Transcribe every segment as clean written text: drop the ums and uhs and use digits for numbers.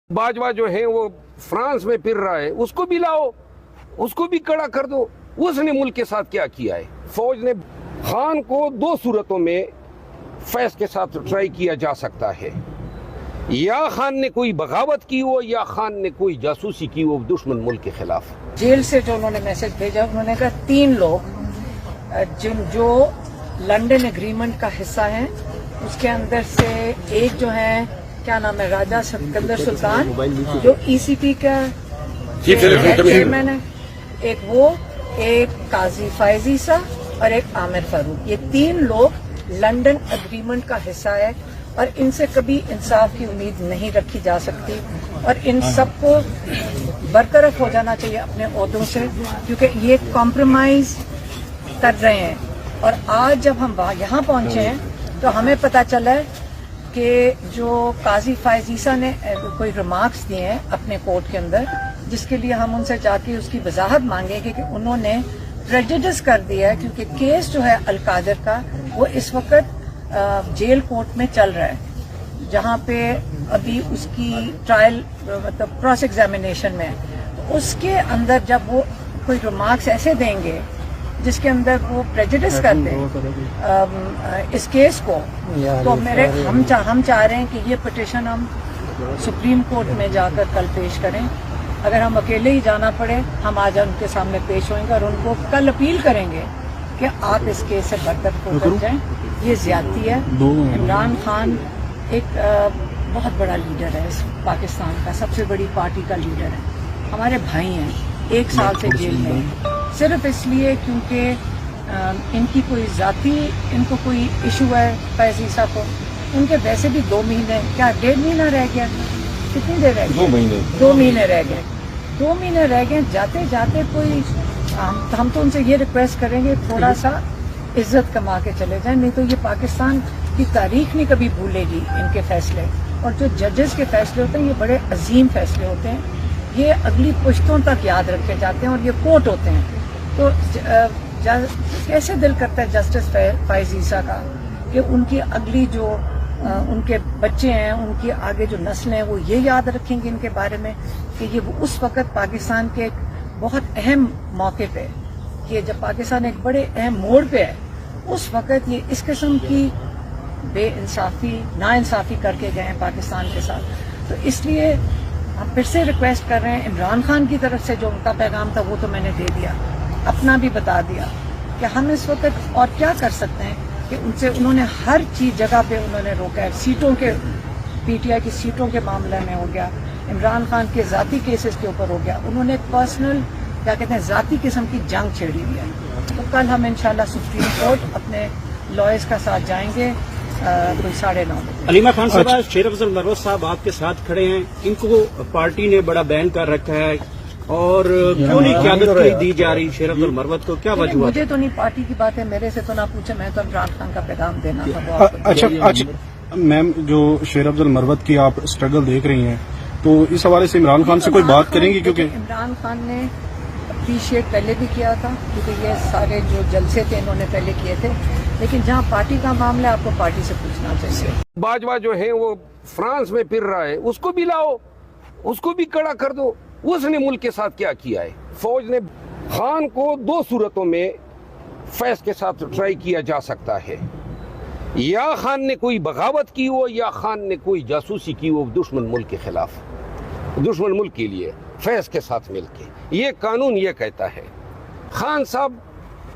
बाजवा जो है वो फ्रांस में फिर रहा है, उसको भी लाओ, उसको भी कड़ा कर दो। उसने मुल्क के साथ क्या किया है? फौज ने खान को दो सूरतों में फैज के साथ ट्राई किया जा सकता है, या खान ने कोई बगावत की हो या खान ने कोई जासूसी की हो दुश्मन मुल्क के खिलाफ। जेल से जो उन्होंने मैसेज भेजा, उन्होंने कहा 3 लोग जो लंदन एग्रीमेंट का हिस्सा हैं, उसके अंदर से एक जो है क्या नाम है, राजा सिकंदर सुल्तान जो ECP का चेयरमैन है, एक वो, एक काजी फायजी सा और एक आमिर फारूक। ये 3 लोग लंदन एग्रीमेंट का हिस्सा है और इनसे कभी इंसाफ की उम्मीद नहीं रखी जा सकती और इन सबको बरतरफ हो जाना चाहिए अपने ओहदों से, क्योंकि ये कॉम्प्रोमाइज कर रहे हैं। और आज जब हम यहाँ पहुंचे हैं तो हमें पता चला है कि जो काजी फायजीसा ने कोई रिमार्क्स दिए हैं अपने कोर्ट के अंदर, जिसके लिए हम उनसे जाके उसकी वजाहत मांगेंगे कि उन्होंने प्रेजुडिस कर दिया है, क्योंकि केस जो है अल-कादर का वो इस वक्त जेल कोर्ट में चल रहा है, जहां पे अभी उसकी ट्रायल मतलब क्रॉस एग्जामिनेशन में है। तो उसके अंदर जब वो कोई रिमार्क्स ऐसे देंगे जिसके अंदर वो प्रेजुडिस कर दे इस केस को, तो हम चाह रहे हैं कि ये पिटीशन हम सुप्रीम कोर्ट में जाकर कल पेश करें। अगर हम अकेले ही जाना पड़े, हम आज उनके सामने पेश होंगे और उनको कल अपील करेंगे कि आप इस केस से बरतरफ होकर जाएं। ये ज्यादती है। इमरान खान एक बहुत बड़ा लीडर है इस पाकिस्तान का, सबसे बड़ी पार्टी का लीडर है, हमारे भाई हैं, 1 साल से जेल में हैं, सिर्फ इसलिए क्योंकि इनकी कोई जाती इनको कोई इशू है फैजीसा को। उनके वैसे भी 2 महीने, क्या 1.5 महीना रह गया, कितनी देर रह गई? 2 महीने रह गए। 2 महीने रह गए। जाते जाते कोई हम तो उनसे ये रिक्वेस्ट करेंगे थोड़ा सा इज्जत कमा के चले जाएं, नहीं तो ये पाकिस्तान की तारीख नहीं कभी भूलेगी इनके फैसले। और जो जजेस के फैसले होते हैं ये बड़े अजीम फैसले होते हैं, ये अगली पुश्तों तक याद रखे जाते हैं और ये कोर्ट होते हैं। तो कैसे दिल करता है जस्टिस फायजीसा का कि उनकी अगली जो उनके बच्चे हैं, उनकी आगे जो नस्लें हैं, वो ये याद रखेंगे इनके बारे में कि ये उस वक्त पाकिस्तान के एक बहुत अहम मौके पे, कि जब पाकिस्तान एक बड़े अहम मोड़ पे है, उस वक्त ये इस किस्म की बेइंसाफी नाइंसाफी करके गए हैं पाकिस्तान के साथ। तो इसलिए हम फिर से रिक्वेस्ट कर रहे हैं, इमरान खान की तरफ से जो उनका पैगाम था वो तो मैंने दे दिया, अपना भी बता दिया कि हम इस वक्त और क्या कर सकते हैं कि उनसे उन्होंने हर चीज जगह पे उन्होंने रोका है। सीटों के PTI की सीटों के मामले में हो गया, इमरान खान के जाती केसेस के ऊपर हो गया, उन्होंने एक पर्सनल क्या कहते हैं जाती किस्म की जंग छेड़ी हुई है। तो कल हम इंशाल्लाह सुप्रीम कोर्ट अपने लॉयर्स का साथ जाएंगे कोई 9:30 बजे। अलीमा खान साहब, शेर अफजल मरवत साहब आपके साथ खड़े हैं, इनको पार्टी ने बड़ा बैन कर रखा है और क्यों नहीं क़यादत दी जा रही शेर अफजल मरवत को, क्या वजह? मुझे तो नहीं, पार्टी की बात है, मेरे से तो ना पूछे, मैं तो इमरान खान का पैगाम देना था। अच्छा मैम, जो शेर अफजल मरवत की आप स्ट्रगल देख रही हैं, तो इस हवाले से इमरान खान से कोई बात करेंगी? क्योंकि इमरान खान ने अप्रिशिएट पहले भी किया था, क्योंकि ये सारे जो जलसे थे इन्होंने पहले किए थे, लेकिन जहाँ पार्टी का मामला है आपको पार्टी से पूछना चाहिए। बाजवा जो है वो फ्रांस में फिर रहा है, उसको भी लाओ, उसको भी कड़ा कर दो। उसने मुल्क के साथ क्या किया है? फौज ने खान को 2 सूरतों में फैज के साथ ट्राई किया जा सकता है, या खान ने कोई बगावत की हो या खान ने कोई जासूसी की हो दुश्मन मुल्क के खिलाफ, दुश्मन मुल्क के लिए फैज के साथ मिलके। ये कानून ये कहता है। खान साहब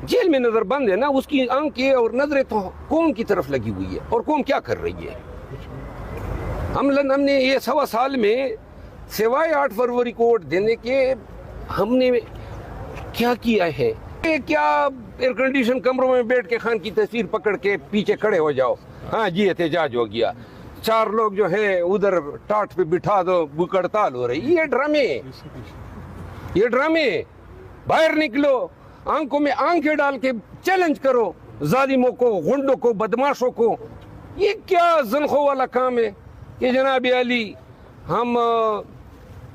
जेल में नजर बंद है ना, उसकी आंखें और नजरें तो कौम की तरफ लगी हुई है, और कौम क्या कर रही है? हमने ये 1.25 साल में सिवाय 8 फरवरी को वोट देने के हमने क्या किया है? क्या एयर कंडीशन कमरों में बैठ के खान की तस्वीर पकड़ के पीछे खड़े हो जाओ, हाँ जी एहतजाज हो गया, 4 लोग जो है उधर टाट पे बिठा दो, भूख हड़ताल हो रही। ये ड्रामे बाहर निकलो, आंखों में आंखें डाल के चैलेंज करो जालिमों को, गुंडों को, बदमाशों को। ये क्या ज़नखो वाला काम है कि जनाब अली हम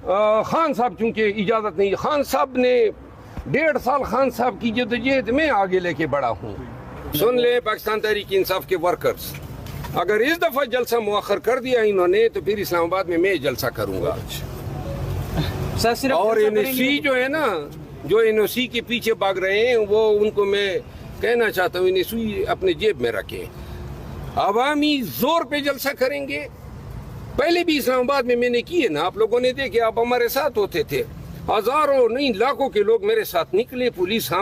खान साहब, चूंकि इजाजत नहीं, खान साहब ने 1.5 साल खान साहब की जद्दोजहद में आगे लेके बढ़ा हूँ। सुन ले पाकिस्तान तहरीक इंसाफ के वर्कर्स, اگر اس دفعہ جلسہ مؤخر کر دیا انہوں نے تو پھر اسلام آباد میں جلسہ کروں گا. اور NSC جو ہے نا, جو NSC کے پیچھے بھاگ رہے ہیں, وہ ان کو میں کہنا چاہتا ہوں NSC اپنے جیب میں رکھیں. عوامی زور پہ جلسہ کریں گے. پہلے بھی اسلام آباد میں نے کیے نا, آپ لوگوں نے دیکھے, آپ ہمارے ساتھ ہوتے تھے. ہزاروں نہیں لاکھوں کے لوگ میرے ساتھ نکلے, پولیس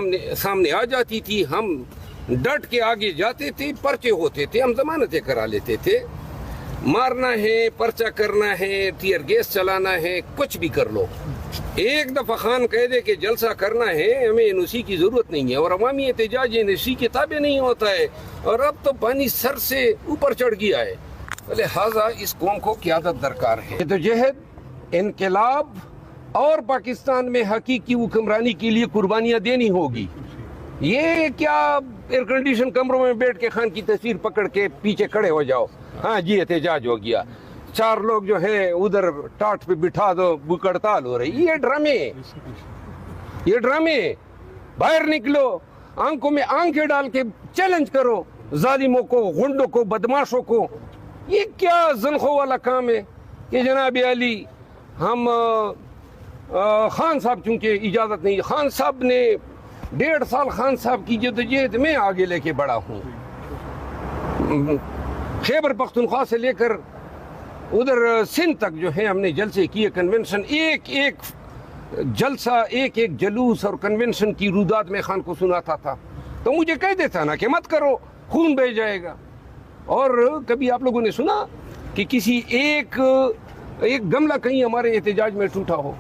سامنے آ جاتی تھی, ہم ڈٹ کے آگے جاتے تھے, پرچے ہوتے تھے, ہم ضمانتیں کرا لیتے تھے. مارنا ہے, پرچہ کرنا ہے, ٹیئر گیس چلانا ہے, کچھ بھی کر لو. ایک دفعہ خان کہہ دے کہ جلسہ کرنا ہے, ہمیں NSC کی ضرورت نہیں ہے. اور عوامی احتجاج NSC کے تابع نہیں ہوتا ہے. اور اب تو پانی سر سے اوپر چڑھ گیا ہے. لہٰذا اس قوم کو قیادت درکار ہے. جدوجہد, انقلاب اور پاکستان میں حقیقی حکمرانی کے لیے قربانیاں دینی ہوگی. یہ کیا ایئر کنڈیشن کمروں میں بیٹھ کے خان کی تصویر پکڑ کے پیچھے کھڑے ہو جاؤ, ہاں جی احتجاج ہو گیا, 4 لوگ جو ہیں ادھر ٹاٹ پہ بٹھا دو, بھوک ہڑتال ہو رہی. یہ ڈرامے باہر نکلو, آنکھوں میں آنکھیں ڈال کے چیلنج کرو ظالموں کو, غنڈوں کو, بدماشوں کو. یہ کیا زنخوں والا کام ہے کہ جناب علی ہم خان صاحب, چونکہ اجازت نہیں, خان صاحب نے 1.5 سال خان صاحب کی جدوجہد میں آگے لے کے بڑھا ہوں. خیبر پختونخوا سے لے کر ادھر سندھ تک جو ہے ہم نے جلسے کیے, کنونشن, ایک ایک جلسہ, ایک ایک جلوس اور کنونشن کی رودات میں خان کو سناتا تھا. تو مجھے کہہ دیتا نا کہ مت کرو, خون بہہ جائے گا. اور کبھی آپ لوگوں نے سنا کہ کسی ایک گملہ کہیں ہمارے احتجاج میں ٹوٹا ہو؟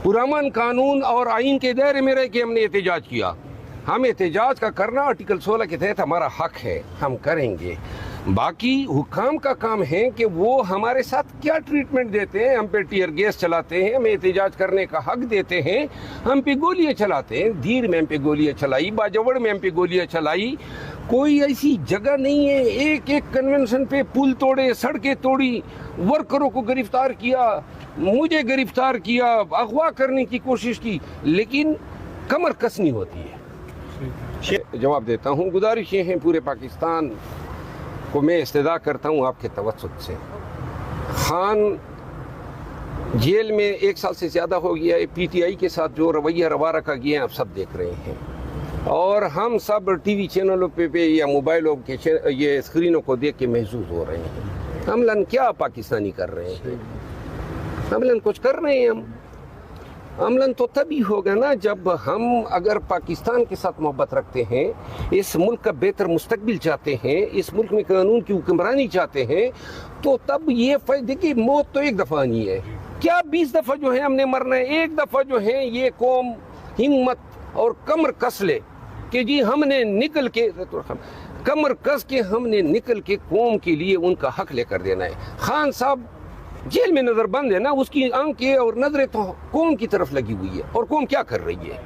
پرامن قانون اور آئین کے دائرے میں رہ کے ہم نے احتجاج کیا. ہم احتجاج کا کرنا آرٹیکل 16 کے تحت ہمارا حق ہے, ہم کریں گے. باقی حکام کا کام ہے کہ وہ ہمارے ساتھ کیا ٹریٹمنٹ دیتے ہیں. ہم پہ ٹیئر گیس چلاتے ہیں, ہمیں احتجاج کرنے کا حق دیتے ہیں, ہم پہ گولیاں چلاتے ہیں. دھیر میں ہم پہ گولیاں چلائی, باجوڑ میں ہم پہ گولیاں چلائی. کوئی ایسی جگہ نہیں ہے. ایک ایک کنونشن پہ پل توڑے, سڑکیں توڑی, ورکروں کو گرفتار کیا, مجھے گرفتار کیا, اغوا کرنے کی کوشش کی, لیکن کمر کسنی ہوتی ہے. جواب دیتا ہوں. گزارش یہ ہے پورے پاکستان کو میں استدعا کرتا ہوں آپ کے توسط سے. خان جیل میں 1 سال سے زیادہ ہو گیا ہے. PTI کے ساتھ جو رویہ روا رکھا گیا ہے آپ سب دیکھ رہے ہیں, اور ہم سب ٹی وی چینلوں پہ یا موبائلوں کے یہ اسکرینوں کو دیکھ کے محسوس ہو رہے ہیں. عملاً کیا پاکستانی کر رہے ہیں؟ عملاً کچھ کر رہے ہیں. ہم عملاً تو تبھی ہوگا نا جب ہم اگر پاکستان کے ساتھ محبت رکھتے ہیں, اس ملک کا بہتر مستقبل چاہتے ہیں, اس ملک میں قانون کی حکمرانی چاہتے ہیں, تو تب یہ دیکھیے موت تو ایک دفعہ نہیں ہے. کیا 20 دفعہ جو ہے ہم نے مرنا ہے؟ ایک دفعہ جو ہے یہ قوم ہمت اور کمر کس لے کہ جی ہم نے نکل کے کمر کس کے ہم نے نکل کے قوم کے لیے ان کا حق لے کر دینا ہے. خان صاحب جیل میں نظر بند ہے نا, اس کی آنکھیں اور نظریں تو قوم کی طرف لگی ہوئی ہے. اور قوم کیا کر رہی ہے؟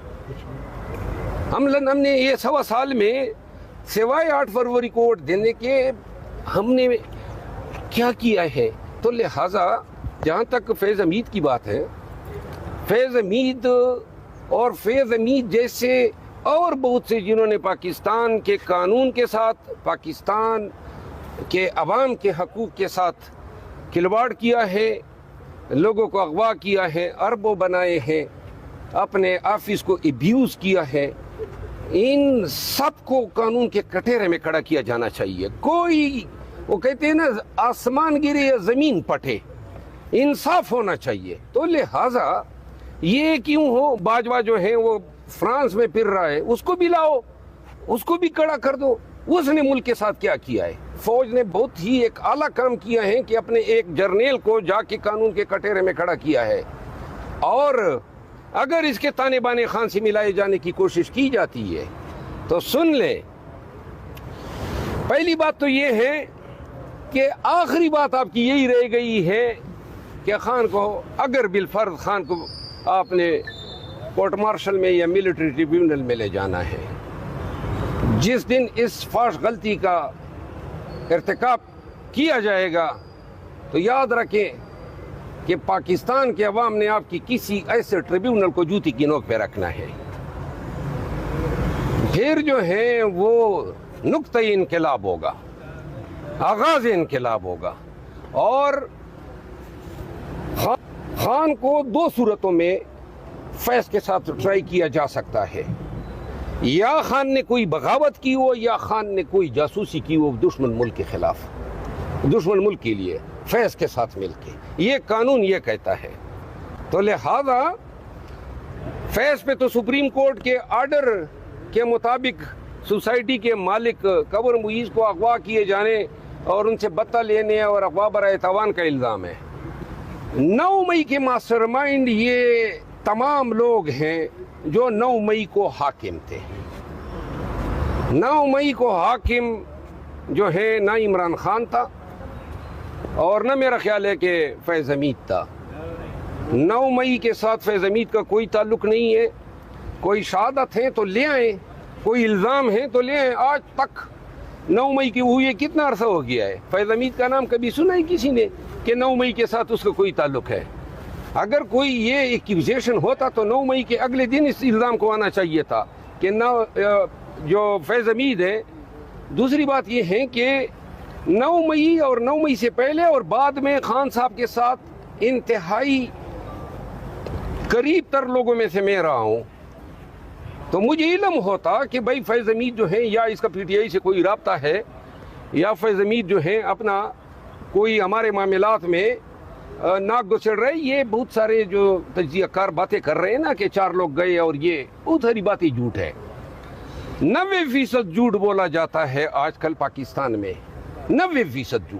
ہم نے یہ 1.25 سال میں سوائے 8 فروری کو ووٹ دینے کے ہم نے کیا کیا ہے؟ تو لہٰذا جہاں تک فیض حمید کی بات ہے, فیض حمید اور فیض حمید جیسے اور بہت سے جنہوں نے پاکستان کے قانون کے ساتھ, پاکستان کے عوام کے حقوق کے ساتھ کھلواڑ کیا ہے, لوگوں کو اغوا کیا ہے, اربوں بنائے ہیں, اپنے آفس کو ابیوز کیا ہے, ان سب کو قانون کے کٹہرے میں کھڑا کیا جانا چاہیے. کوئی وہ کہتے ہیں نا آسمان گرے یا زمین پٹے, انصاف ہونا چاہیے. تو لہٰذا یہ کیوں ہو, باجوہ جو ہے وہ فرانس میں پھر رہا ہے, اس کو بھی لاؤ, اس کو بھی کڑا کر دو. اس نے ملک کے ساتھ کیا کیا ہے؟ فوج نے بہت ہی ایک اعلیٰ کام کیا ہے کہ اپنے ایک جرنیل کو جا کے قانون کے کٹہرے میں کھڑا کیا ہے. اور اگر اس کے تانے بانے خان سے ملائے جانے کی کوشش کی جاتی ہے تو سن لیں, پہلی بات تو یہ ہے کہ آخری بات آپ کی یہی رہ گئی ہے کہ خان کو اگر بالفرض خان کو آپ نے کورٹ مارشل میں یا ملٹری ٹریبیونل میں لے جانا ہے, جس دن اس فاش غلطی کا ارتکاب کیا جائے گا تو یاد رکھیں کہ پاکستان کے عوام نے آپ کی کسی ایسے ٹریبیونل کو جوتی کی نوک پہ رکھنا ہے. پھر جو ہے وہ نقطۂ انقلاب ہوگا. आगाज इनकलाब होगा। और खान को दो सूरतों में फैज के साथ ट्राई किया जा सकता है, या खान ने कोई बगावत की हो या खान ने कोई जासूसी की हो दुश्मन मुल्क के खिलाफ, दुश्मन मुल्क के लिए फैज के साथ मिलके। ये कानून ये कहता है। तो लिहाजा फैज पे तो सुप्रीम कोर्ट के आर्डर के मुताबिक सोसाइटी के मालिक कबर मुईज को अगवा किए जाने और उनसे बत्ता लेने और अगवा बराए तवान का इल्ज़ाम है। 9 मई के मास्टरमाइंड ये तमाम लोग हैं जो 9 मई को हाकिम थे। 9 मई को हाकिम जो है ना इमरान खान था और ना मेरा ख्याल है कि फैज़ हमीद था। 9 मई के साथ फैज़ हमीद का कोई ताल्लुक नहीं है। कोई शहादत है तो ले आए, कोई इल्ज़ाम है तो ले आए। आज तक 9 मई की हुए कितना अरसा हो गया है? फैज़ हमीद का नाम कभी सुना है किसी ने कि 9 मई के साथ उसका कोई ताल्लुक है? अगर कोई ये एक्यूजेशन होता तो 9 मई के अगले दिन इस इल्ज़ाम को आना चाहिए था कि जो फैज़ हमीद है। दूसरी बात ये है कि 9 मई और 9 मई से पहले और बाद में खान साहब के साथ इंतहाई करीब तर लोगों में से मैं रहा हूँ, तो मुझे इल्म होता कि भाई फैज़ हमीद जो है या इसका पीटीआई से कोई राब्ता है या फैज़ हमीद जो है अपना कोई हमारे मामलात में नाक गुसड़ रहे। ये बहुत सारे जो तज्जियाकार बातें कर रहे हैं ना कि 4 लोग गए और ये बहुत सारी बातें झूठ है। 90% झूठ बोला जाता है आजकल पाकिस्तान में, 90% झूठ।